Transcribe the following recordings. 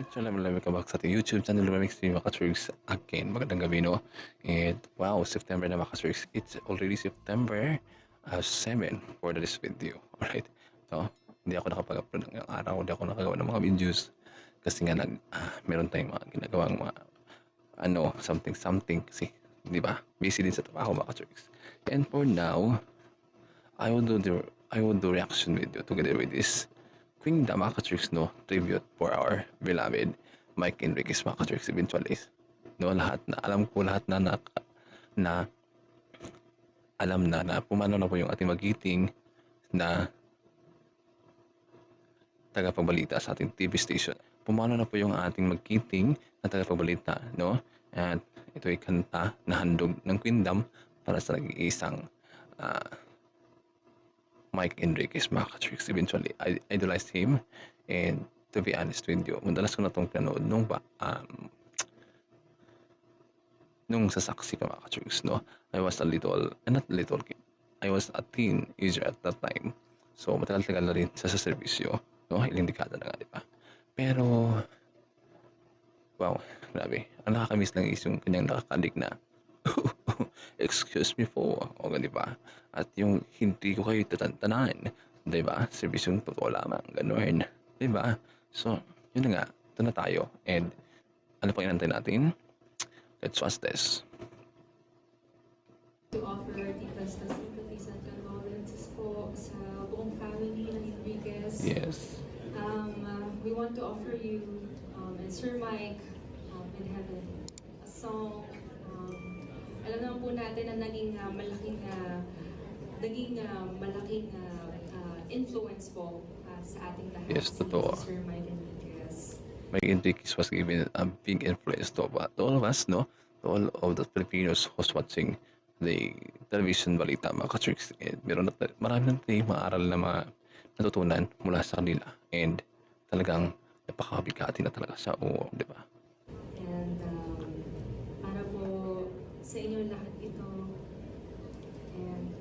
So, welcome back sa ating YouTube channel, Lumamix TV Makatrix again. Magandang gabi, no? And wow, September na Makatrix. It's already September 7 for this video. Alright? So, hindi ako nakapag-upload ng araw, hindi ako nakagawa ng mga videos. Kasi nga, meron tayong mga ginagawang mga, something kasi, di ba? Busy din sa trabaho, Makatrix. And for now, I will do reaction video together with this Queen the Makatrix, no, tribute for our beloved Mike Enriquez Makatrix eventually. No, lahat na alam ko, lahat na alam na pumano na po yung ating magiting na tagapagbalita sa ating TV station. Pumano na po yung ating magiting na tagapagbalita, no? At ito ay kanta na handog ng Queendom para sa nag-iisang Mike Enriquez Makatrix. Eventually, I idolized him, and to be honest with you, madalas ko na itong pinanood nung sa Saksi ka Makatrix, no? I was I was a teenager at that time. So, matagal-tagal na rin sa serbisyo, no? Ilang dekada na nga, di ba? Pero, wow, grabe. Ang nakakamiss lang is yung kanyang nakakalig na excuse me po, o di ba? At yung hindi ko kayo tatantanan, di ba? Serbisyong totoo lamang, ganun, di ba? So, yun na nga, ito na tayo. And, ano pang inantay natin? Let's watch this. To offer deepest na sympathies and condolences po sa buong family ng Enriquez. Yes. We want to offer you and Sir Mike in heaven a song. Alam naman po natin na naging malaking influence po sa ating lahat. Yes, totoo. Si Sir Mike Enriquez. Mike Enriquez was given a big influence to all of us, no? To all of the Filipinos who's watching the television balita Makatrix. And marami na tayong maaral na mga natutunan mula sa kanila. And talagang napakabigati na talaga sa di ba? And para po sa inyo lahat ito. And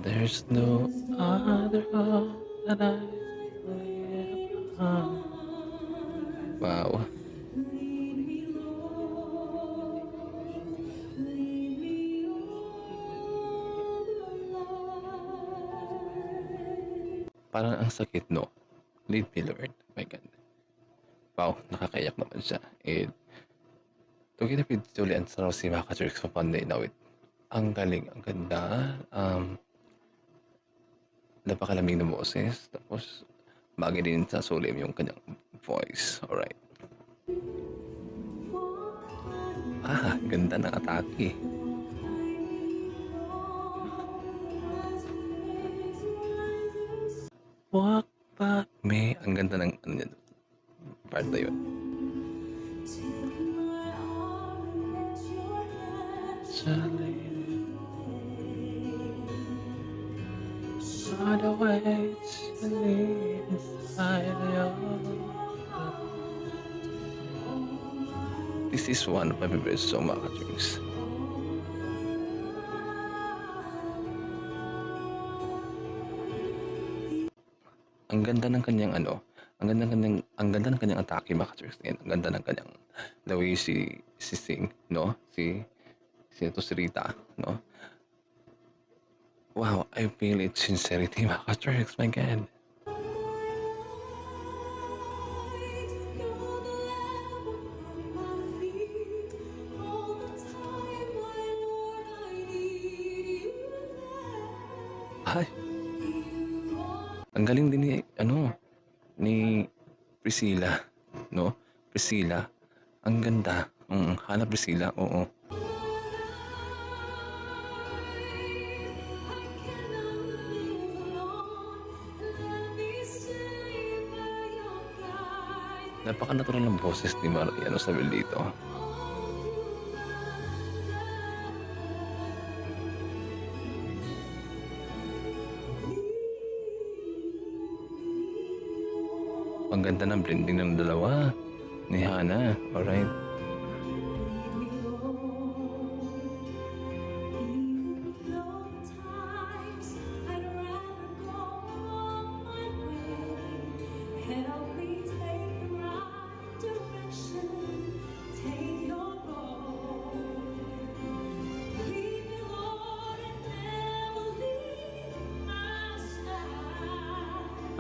There's no other hope that I live on. Wow. Parang ang sakit, no? Lead me, Lord. My God. Wow, nakakayak naman siya. And together with Julian sa si Makatrix sa Panday na with ang galing, ang ganda. Napakalamig na boses. Tapos, bagay din sa sulim yung kanyang voice. Alright. Ganda ng atake. Walk back me. Ang ganda ng part na yun. Are the ways to lead inside your heart. This is one of my favorite song, Makatrix. Ang ganda ng kanyang ang ganda ng kanyang atake, Makatrix. And ang ganda ng kanyang the way she sing, no? Si Rita, no? Wow, I feel its sincerity, Makatrix, my God. Ay, ang galing din ni Priscilla, no? Priscilla, ang ganda. Hanap Priscilla, oo. Napaka-natural ng boses ni Mariano Sabelito. Ang ganda ng blending ng dalawa ni Hana. Alright.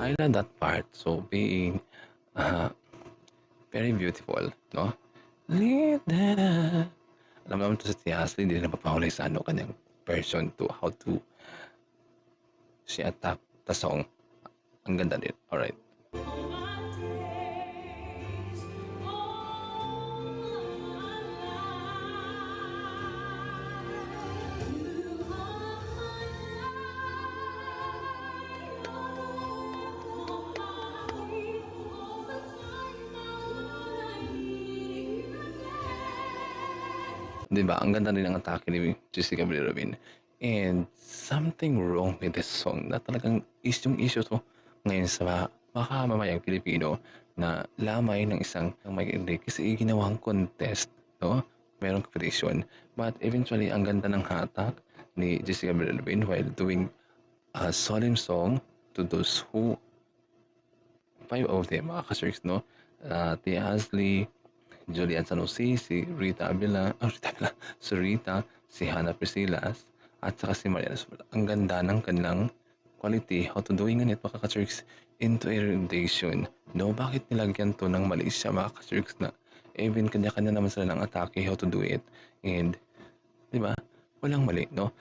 I love that part. So being very beautiful, no? Lead that. Alam naman to sa Tiasli, hindi na napapahuli sa ano kanyang version to how to she attack the song. Ang ganda din. Alright. Di ba? Ang ganda rin ng atake ni Jessica Bilirubin. And something wrong with this song na talagang yung issue to ngayon sa baka mamayang Pilipino na lamay ng isang makikinig kasi ginawang contest, no? Merong competition. But eventually, ang ganda ng hatak ni Jessica Bilirubin while doing a solemn song to those who 5 of them, mga ka-Sharks, no? Tia Ashley, Julian Sanusi, si Rita Avila, si Rita, si Hannah Prisilas, at saka si Mariana Sobral. Ang ganda ng kanilang quality, how to doing it, mga ka-Sharks, into a rendition. No, bakit nilagyan to ng mali siya, mga ka-Sharks, na even kanya-kanya naman sila ng atake, how to do it. And, di ba, walang mali, no?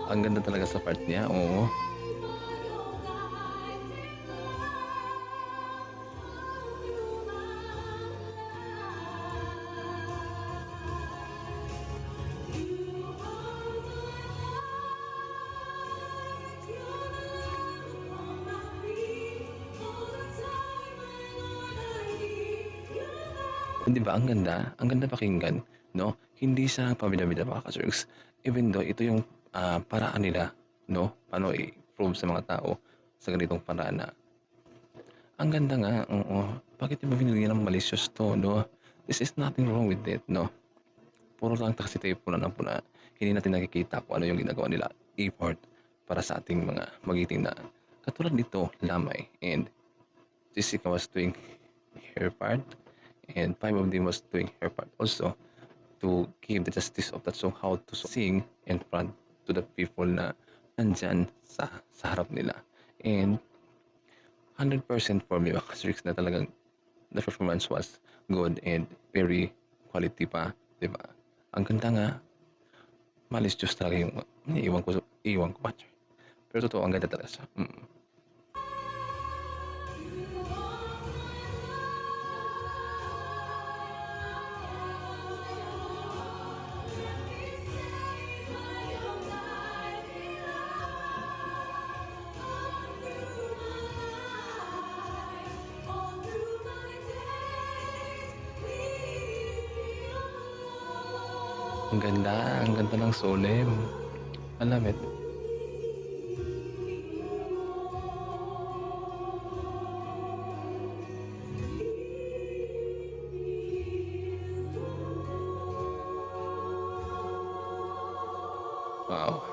Ang ganda talaga sa part niya, oo. Di ba, ang ganda? Ang ganda pakinggan, no? Hindi siya pabida-bida, mga ka-Sharks. Even though ito yung paraan nila, no? Paano i-prove sa mga tao sa ganitong paraan na ang ganda nga, oo. Bakit ba binigyan ng malicious to, no? This is nothing wrong with it, no? Puro lang kasi tayo puna ng puna. Hindi natin nakikita kung ano yung ginagawa nila effort para sa ating mga magiting na katulad dito, Lamay and Jessica was doing her part and 5 of them was doing her part also to give the justice of that song, how to sing in front to the people na nandyan sa harap nila. And 100% for me, Lyrics na talagang the performance was good and very quality pa, di ba? Ang ganda nga, malis just talaga yung iwan ko pa. Pero totoo, ang ganda talaga siya. Ang ganda ng solemn. Alam it. Wow.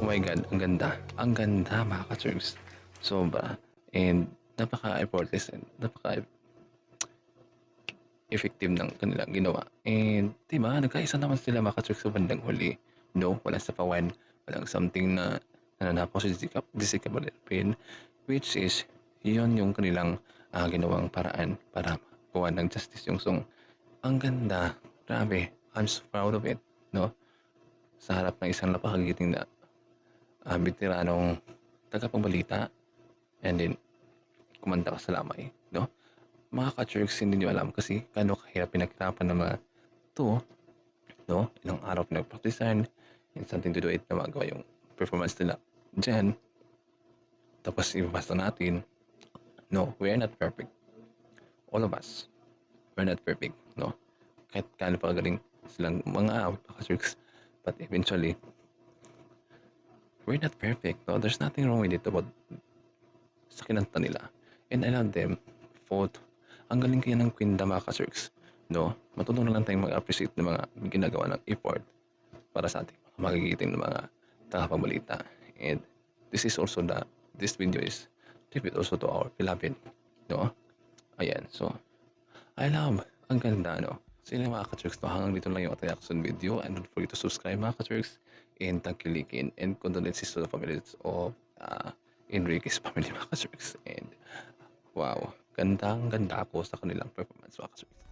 Oh my God, ang ganda. Ang ganda, mga ka-Churks. Sobra. And napaka-effortless and effective ng kanilang ginawa. And, diba, nagkaisa naman sila, mga ka-Churks, sa bandang huli. No, walang sapawan, walang something na nananapo si Jessica Bilirubin, which is, yun yung kanilang ginawang paraan para gawa ng justice yung song. Ang ganda, grabe, I'm so proud of it, no? Sa harap ng isang napakagiting na veteranong tagapagbalita, and then, kumanta ka sa lamay, no? Mga ka-Churks, hindi nyo alam kasi kano kahirap pinaghirapan ng mga to, no? Ilang araw pinagpraktisan, and something to do it na magawa yung performance nila dyan. Tapos ibabasa natin. No, we are not perfect. All of us, we're not perfect, no? Kahit kano pa galing silang mga Makasirks, but eventually, we're not perfect, no? There's nothing wrong with it about sa kinanta nila. And I love them. For, ang galing kaya ng Queen da Makasirks, no? Matutunan lang tayong mag-appreciate ng mga ginagawa ng effort para sa ating mga magigiting ng mga tagapagbalita. And this is also this video is tribute also to our beloved, no? Ayan, so, I love, ang ganda, no? So, yun lang mga ka-Turks, no? Hanggang dito lang yung reaction video, and don't forget to subscribe mga ka-Turks, and tangkilikin, and condolences to the families of Enrique's family mga ka-Turks. And, wow, ganda ako sa kanilang performance mga ka-Turks.